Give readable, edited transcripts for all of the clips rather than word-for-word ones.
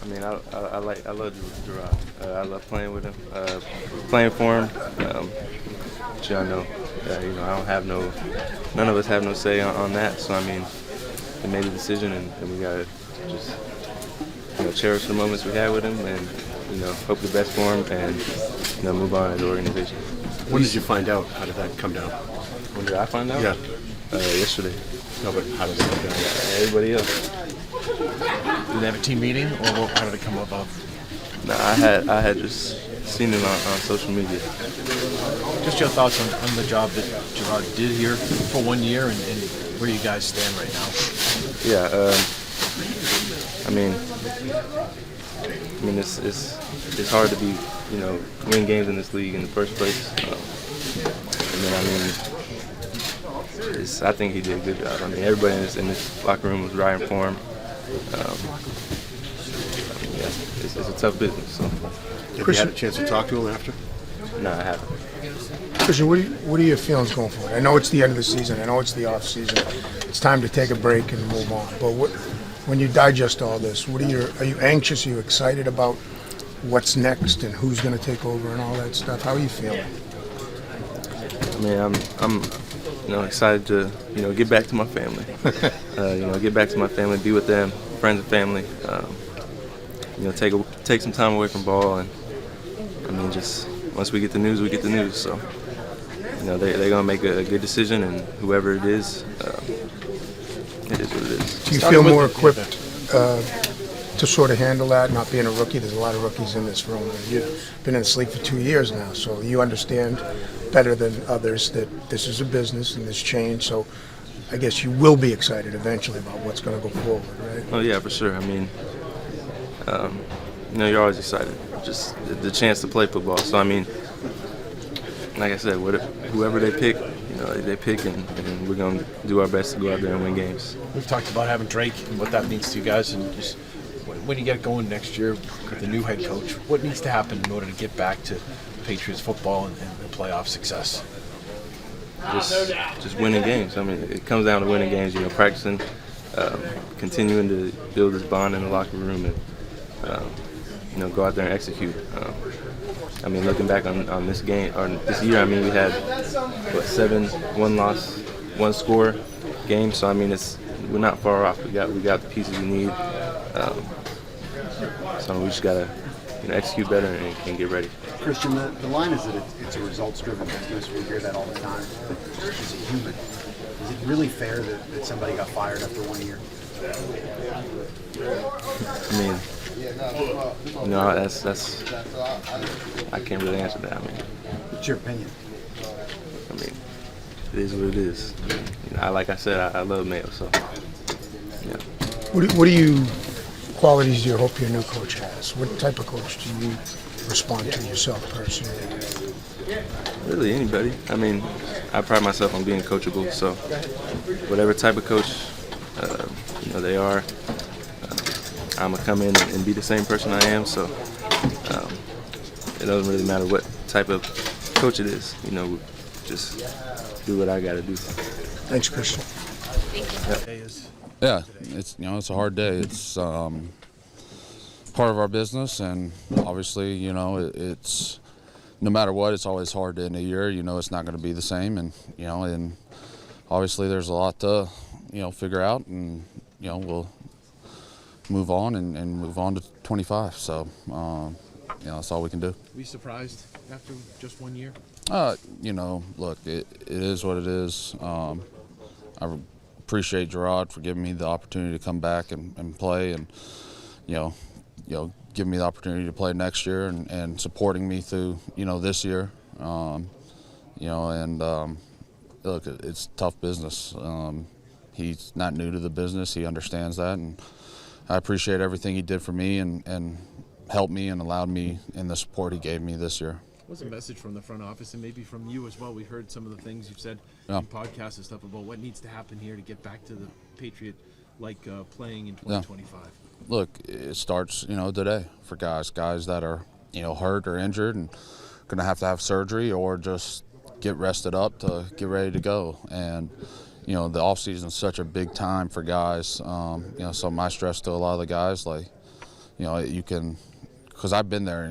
mean, I love Gerard. I love playing with him, playing for him. But y'all know, I don't have none of us have no say on that. So I mean, they made a decision, and we gotta just cherish the moments we had with him, and hope the best for him, and move on as an organization. When did you find out? How did that come down? When did I find out? Yeah. Yesterday. No, but how did it come down? Everybody else. Did they have a team meeting, or how did it come about? No, I had just seen it on social media. Just your thoughts on the job that Gerard did here for 1 year, and where you guys stand right now. Yeah, I mean, it's hard to be, win games in this league in the first place. And then I think he did a good job. I mean, everybody in this locker room was riding for him. It's a tough business. So. Have you had a chance to talk to him after? No, I haven't. Christian, what are your feelings going forward? I know it's the end of the season. I know it's the off season. It's time to take a break and move on. But when you digest all this, are you anxious? Are you excited about what's next and who's going to take over and all that stuff? How are you feeling? I mean, I'm excited to get back to my family. Get back to my family, be with them, friends and family. Take some time away from ball, and I mean, just once we get the news, we get the news. So they're gonna make a good decision, and whoever it is what it is. Do you feel more equipped to sort of handle that, not being a rookie? There's a lot of rookies in this room. You've been in this league for 2 years now, so you understand better than others that this is a business and this change. So I guess you will be excited eventually about what's going to go forward, right? Oh yeah, for sure. I mean, you're always excited, just the chance to play football. So I mean, like I said, whoever they pick, they pick, and we're going to do our best to go out there and win games. We've talked about having Drake and what that means to you guys, and just when you get going next year with the new head coach, what needs to happen in order to get back to Patriots football and playoff success? Just winning games. I mean, it comes down to winning games. Practicing, continuing to build this bond in the locker room, and go out there and execute. I mean, looking back on this game or this year, I mean, we had 7 1-loss, 1-score games. So I mean, we're not far off. We got the pieces we need. So we just gotta execute better and get ready. Christian, the line is that it's a results-driven business. We hear that all the time. Just as a human, is it really fair that somebody got fired after 1 year? I mean, that's I can't really answer that. I mean, What's your opinion? I mean, it is what it is. Like I said, I love Mayo, so yeah. What qualities do you hope your new coach has? What type of coach do you respond to yourself personally? Really, anybody. I mean, I pride myself on being coachable, so whatever type of coach they are, I'm gonna come in and be the same person I am. So it doesn't really matter what type of coach it is. Just do what I gotta do. Thanks, Christian. Yeah, it's a hard day. It's part of our business, and obviously, it's no matter what, it's always hard to end a year. It's not going to be the same, and obviously there's a lot to figure out, and we'll move on and move on to 25. So that's all we can do. Were you surprised after just 1 year? Look, it is what it is. I appreciate Gerard for giving me the opportunity to come back and play, and give me the opportunity to play next year, and supporting me through this year. Look, it's tough business. He's not new to the business. He understands that, and I appreciate everything he did for me and helped me and allowed me in the support he gave me this year. What's a message from the front office and maybe from you as well? We heard some of the things you've said in podcasts and stuff about what needs to happen here to get back to the Patriot playing in 2025. Yeah. Look, it starts today for guys that are hurt or injured and going to have surgery or just get rested up to get ready to go. And the off season is such a big time for guys. So my stress to a lot of the guys, you can, because I've been there.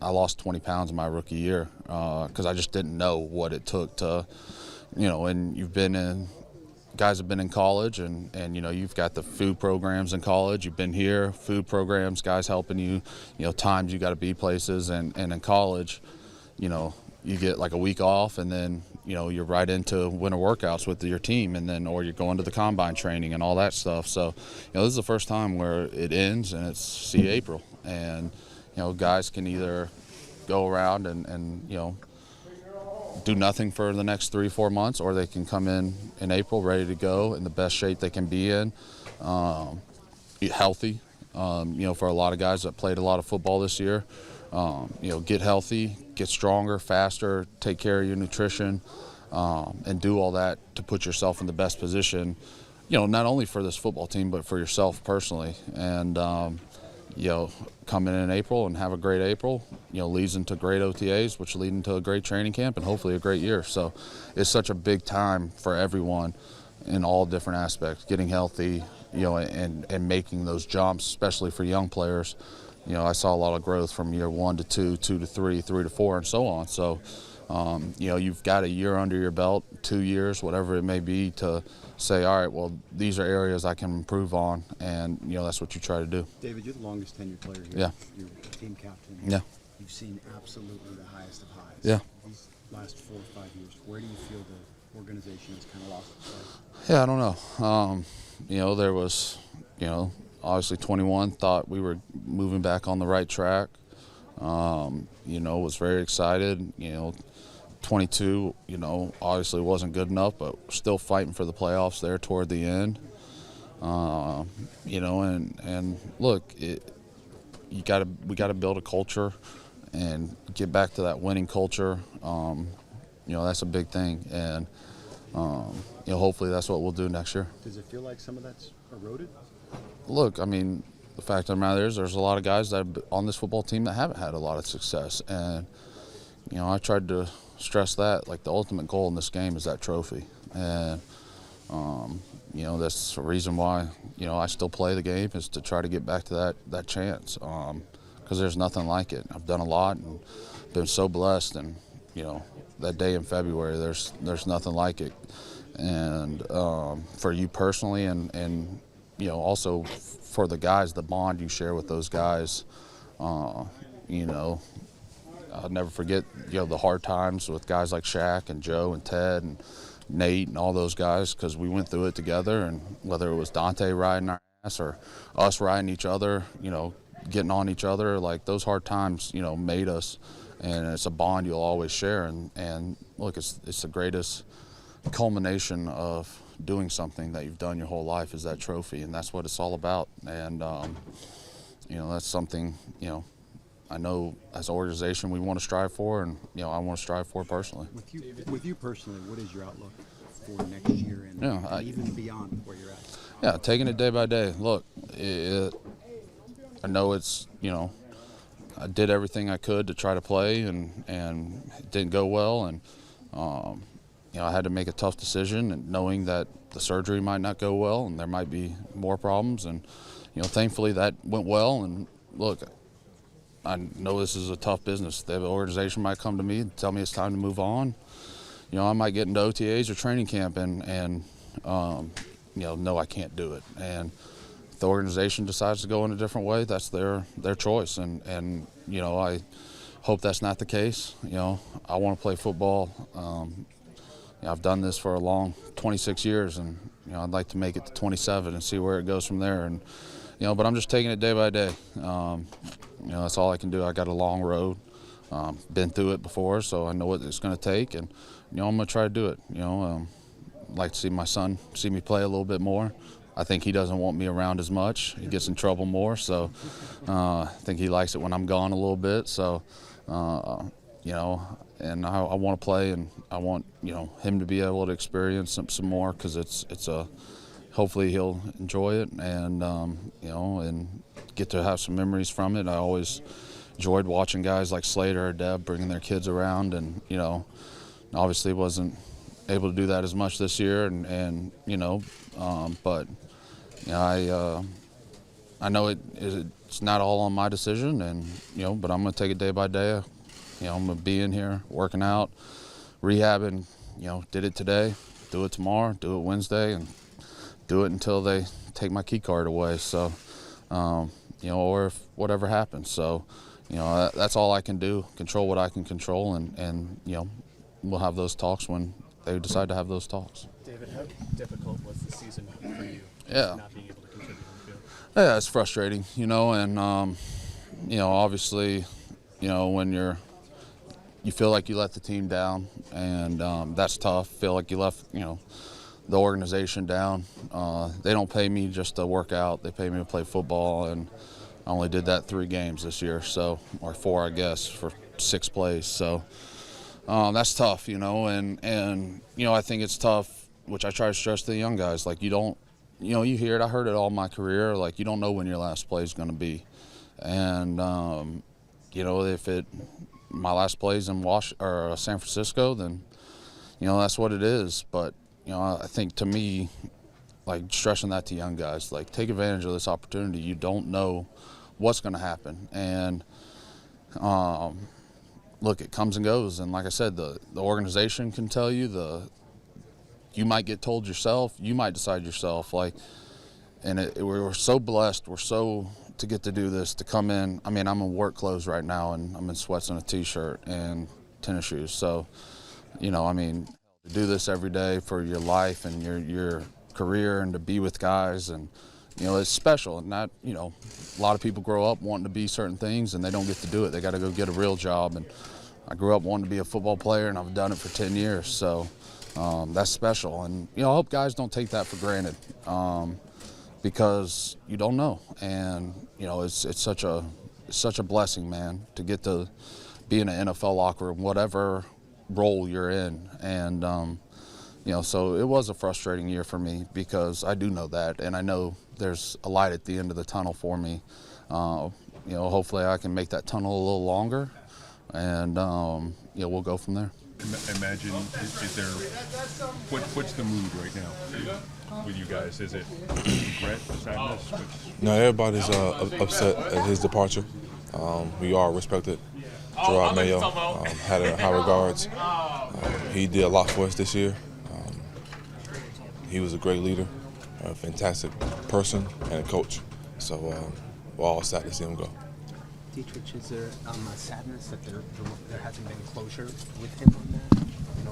I lost 20 pounds in my rookie year because I just didn't know what it took to, and you've been in. Guys have been in college, and you've got the food programs in college. You've been here, food programs, guys helping you. Times you got to be places, and in college, you get like a week off, and then you're right into winter workouts with your team, and then or you're going to the combine training and all that stuff. So this is the first time where it ends, and it's see April, and guys can either go around and do nothing for the next 3-4 months, or they can come in April ready to go in the best shape they can be in, eat healthy. For a lot of guys that played a lot of football this year, get healthy, get stronger, faster, take care of your nutrition, and do all that to put yourself in the best position, not only for this football team, but for yourself personally. And, come in April and have a great April, leads into great OTAs, which lead into a great training camp and hopefully a great year. So it's such a big time for everyone in all different aspects, getting healthy, and making those jumps, especially for young players. I saw a lot of growth from year 1 to 2, 2 to 3, 3 to 4, and so on. So, you've got a year under your belt, 2 years, whatever it may be, to say, all right, well, these are areas I can improve on, and, that's what you try to do. David, you're the longest tenured player here. Yeah. You're team captain. Yeah. You've seen absolutely the highest of highs. Yeah. These last 4 or 5 years, where do you feel the organization has kind of lost its way? Yeah, I don't know. There was, obviously 21 thought we were moving back on the right track. Was very excited. 22, obviously wasn't good enough, but still fighting for the playoffs there toward the end. And look, we got to build a culture and get back to that winning culture. That's a big thing, and hopefully that's what we'll do next year. Does it feel like some of that's eroded? Look, the fact of the matter is there's a lot of guys that have, on this football team that haven't had a lot of success, and I tried to stress that, like, the ultimate goal in this game is that trophy, and that's the reason why I still play the game, is to try to get back to that chance, because there's nothing like it. I've done a lot and been so blessed, and that day in February, there's nothing like it, and for you personally, and also for the guys, the bond you share with those guys, I'll never forget, the hard times with guys like Shaq and Joe and Ted and Nate and all those guys, because we went through it together, and whether it was Dante riding our ass or us riding each other, getting on each other, like, those hard times, made us, and it's a bond you'll always share, and look, it's the greatest culmination of doing something that you've done your whole life is that trophy, and that's what it's all about, and that's something, I know as an organization we want to strive for, and I want to strive for personally. With you personally, what is your outlook for next year and even beyond where you're at? Yeah, taking it day by day. Look, I know it's I did everything I could to try to play, and it didn't go well, and I had to make a tough decision, and knowing that the surgery might not go well and there might be more problems, and thankfully that went well. And look, I know this is a tough business. The organization might come to me and tell me it's time to move on. I might get into OTAs or training camp and no, I can't do it. And if the organization decides to go in a different way, that's their choice. And I hope that's not the case. I want to play football. I've done this for a long 26 years, and I'd like to make it to 27 and see where it goes from there. And but I'm just taking it day by day. That's all I can do. I got a long road, been through it before, so I know what it's going to take, and I'm going to try to do it. I'd like to see my son see me play a little bit more. I think he doesn't want me around as much. He gets in trouble more, so I think he likes it when I'm gone a little bit. So, and I want to play, and I want him to be able to experience some more, because it's a hopefully he'll enjoy it, and and get to have some memories from it. I always enjoyed watching guys like Slater or Deb bringing their kids around, and obviously wasn't able to do that as much this year, but I I know it's not all on my decision, and but I'm going to take it day by day. I'm going to be in here working out, rehabbing. Did it today, do it tomorrow, do it Wednesday, and do it until they take my key card away. So, or if whatever happens. So, that's all I can do. Control what I can control, and we'll have those talks when they decide to have those talks. David, how difficult was the season for you? Yeah. Not being able to contribute on the field? Yeah, it's frustrating, and obviously, when you feel like you let the team down, and that's tough. Feel like you left, the organization down. They don't pay me just to work out. They pay me to play football, and I only did that 3 games this year, or 4, I guess, for 6 plays. So that's tough, and I think it's tough, which I try to stress to the young guys. Like, you don't. You hear it. I heard it all my career. Like, you don't know when your last play is going to be, and if my last play is in San Francisco, then that's what it is. But I think, to me, like, stressing that to young guys, like, take advantage of this opportunity. You don't know what's going to happen, and look, it comes and goes. And like I said, the organization can tell you you might get told yourself. You might decide yourself. And we're so blessed. We're so to get to do this, to come in. I mean, I'm in work clothes right now, and I'm in sweats and a T-shirt and tennis shoes. So, to do this every day for your life and your career, and to be with guys, and it's special. And that, a lot of people grow up wanting to be certain things, and they don't get to do it. They got to go get a real job. And I grew up wanting to be a football player, and I've done it for 10 years. So. That's special, and I hope guys don't take that for granted, because you don't know, and it's such a blessing, man, to get to be in an NFL locker room, whatever role you're in, and so it was a frustrating year for me, because I do know that, and I know there's a light at the end of the tunnel for me. Hopefully I can make that tunnel a little longer, and we'll go from there. Imagine, is there, what's the mood right now with you guys? Is it regret, sadness? No, everybody's upset at his departure. We all respected Gerard Mayo, had it in high regards. He did a lot for us this year. He was a great leader, a fantastic person, and a coach. So we're all sad to see him go. Deatrich, is there a sadness that there hasn't been closure with him on that?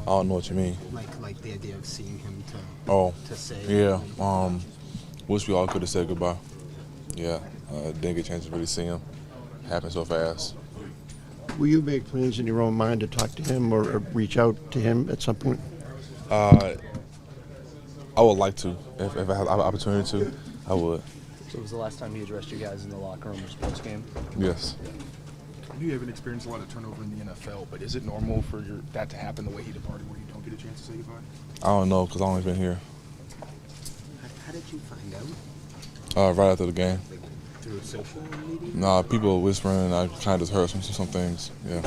I don't know what you mean. Like the idea of seeing him to say. Yeah. Wish we all could have said goodbye. Yeah. Didn't get a chance to really see him. Happened so fast. Will you make plans in your own mind to talk to him or reach out to him at some point? I would like to. If I had the opportunity to, I would. So it was the last time he addressed you guys in the locker room or sports game? Yes. You haven't experienced a lot of turnover in the NFL, but is it normal for that to happen the way he departed, where you don't get a chance to say goodbye? I don't know, because I've only been here. How did you find out? Right after the game. Through social media? Nah, people were whispering, and I kind of just heard some things. Yeah.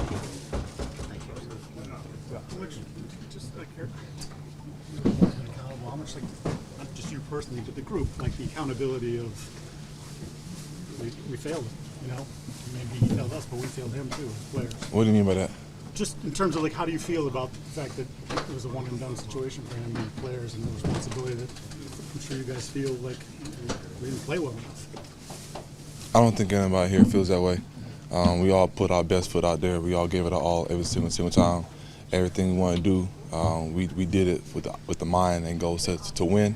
How much, not just you personally, but the group, like the accountability of we failed him, Maybe he failed us, but we failed him too, as players. What do you mean by that? Just in terms of how do you feel about the fact that it was a one and done situation for him and the players, and the responsibility that I'm sure you guys feel like we didn't play well enough? I don't think anybody here feels that way. We all put our best foot out there. We all gave it our all every single time. Everything we want to do, we did it with the mind and goal set to win,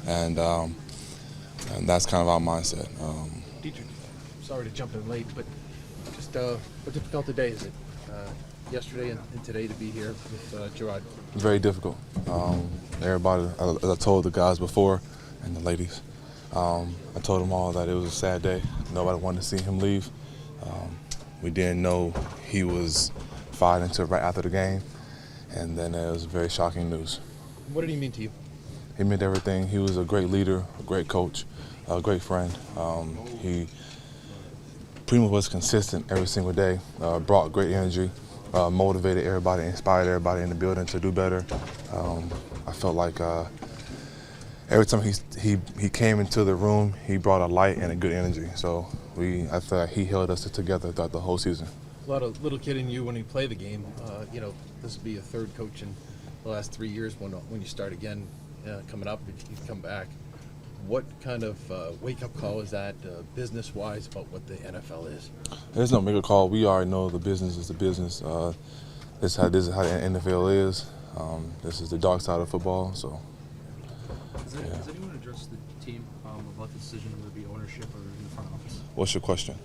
and that's kind of our mindset. Deatrich, sorry to jump in late, but just what difficult today is it? Yesterday and today to be here with Gerard? Very difficult. Everybody, as I told the guys before and the ladies, I told them all that it was a sad day. Nobody wanted to see him leave. We didn't know he was fired until right after the game, and then it was very shocking news. What did he mean to you? He meant everything. He was a great leader, a great coach, a great friend. He pretty much was consistent every single day, brought great energy, motivated everybody, inspired everybody in the building to do better. I felt like every time he came into the room, he brought a light and a good energy. So I feel like he held us together throughout the whole season. A lot of little kid in you when you play the game. This will be a third coach in the last 3 years. When you start again, coming up, if you come back, what kind of wake-up call is that, business-wise, about what the NFL is? There's no make-up call. We already know the business is the business. This is how the NFL is. This is the dark side of football. So. Has anyone addressed the team about the decision, whether it be ownership or in the front office? What's your question?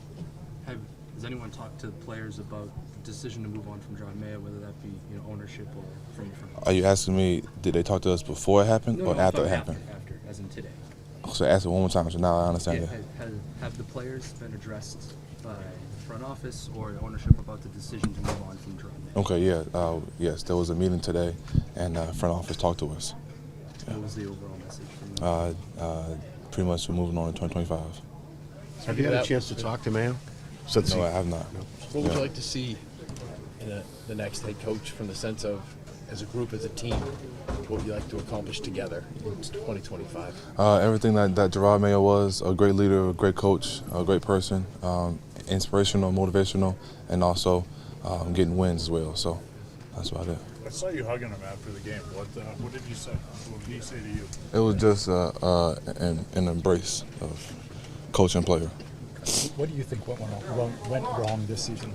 Has anyone talked to the players about the decision to move on from John Mayer, whether that be ownership or from the front office? Are you asking me, did they talk to us before it happened or after it happened? After, as in today. So ask it one more time, so now I understand it. Have the players been addressed by the front office or ownership about the decision to move on from John Mayer? Okay, yeah. Yes, there was a meeting today, and front office talked to us. What was the overall message from you? Pretty much we're moving on in 2025. Have you had a chance to talk to Mayo? No, I have not. What would you like to see in the next head coach from the sense of, as a group, as a team, what would you like to accomplish together in 2025? Everything that Gerard Mayo was, a great leader, a great coach, a great person, inspirational, motivational, and also getting wins as well. So that's about it. I saw you hugging him after the game. What did you say? What did he say to you? It was just an embrace of coach and player. What do you think went wrong this season?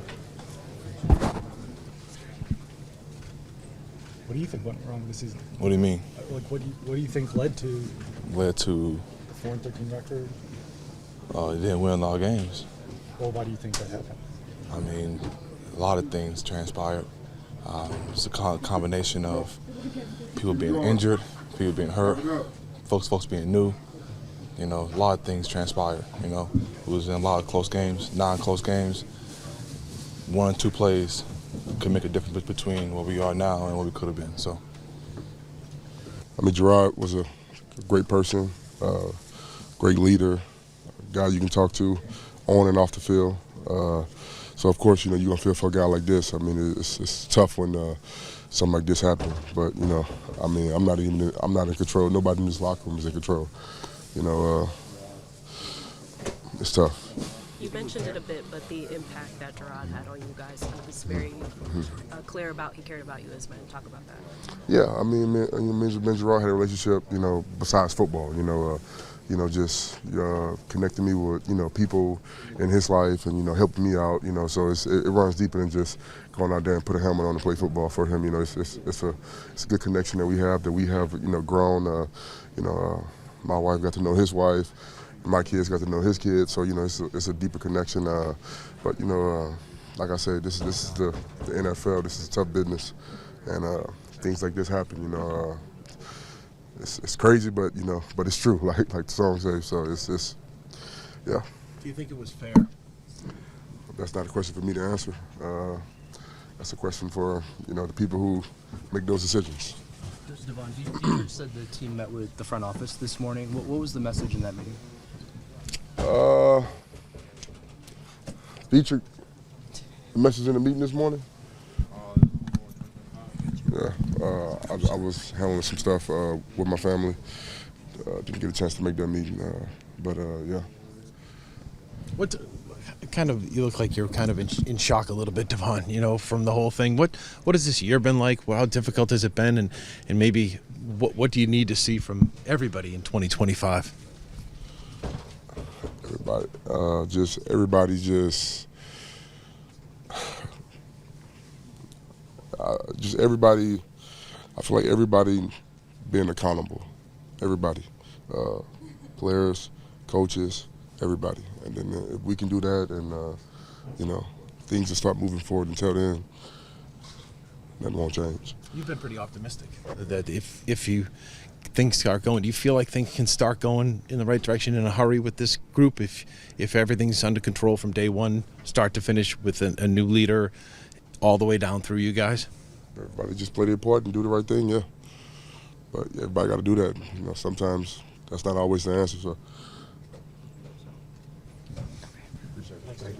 What do you think went wrong this season? What do you mean? Like, what do you think led to the 4-13 record? They didn't win all games. Well, why do you think that happened? I mean, a lot of things transpired. It's a combination of people being injured, people being hurt, folks being new. A lot of things transpired. It was in a lot of close games, non-close games. 1 or 2 plays could make a difference between where we are now and what we could have been. So, Gerard was a great person, great leader, a guy you can talk to on and off the field. So of course, you're gonna feel for a guy like this. It's tough when something like this happens. But I'm not in control. Nobody in this locker room is in control. It's tough. You mentioned it a bit, but the impact that Gerard had on you guys, he was very clear about, he cared about you as men. Talk about that. Yeah, me and Gerard had a relationship, besides football, just connecting me with, people in his life and, helping me out, so it runs deeper than just going out there and put a helmet on and play football for him. It's a good connection that we have, grown. My wife got to know his wife. My kids got to know his kids, so it's a deeper connection. But like I said, this is the NFL. This is a tough business, and things like this happen. It's crazy, but but it's true. Like the song says. So it's yeah. Do you think it was fair? That's not a question for me to answer. That's a question for the people who make those decisions. Davon, you said the team met with the front office this morning. What was the message in that meeting? Deatrich, the message in the meeting this morning? Yeah, I was handling some stuff with my family. Didn't get a chance to make that meeting, but yeah. What you look like you're kind of in shock a little bit, Davon, from the whole thing. What has this year been like? How difficult has it been? And maybe what do you need to see from everybody in 2025? Everybody everybody, I feel like everybody being accountable. Everybody, players, coaches, everybody. And then if we can do that and, things will start moving forward. Until then, nothing won't change. You've been pretty optimistic that if things start going, do you feel like things can start going in the right direction in a hurry with this group if everything's under control from day one, start to finish, with a new leader all the way down through you guys? Everybody just play their part and do the right thing, yeah. But everybody got to do that. Sometimes that's not always the answer. So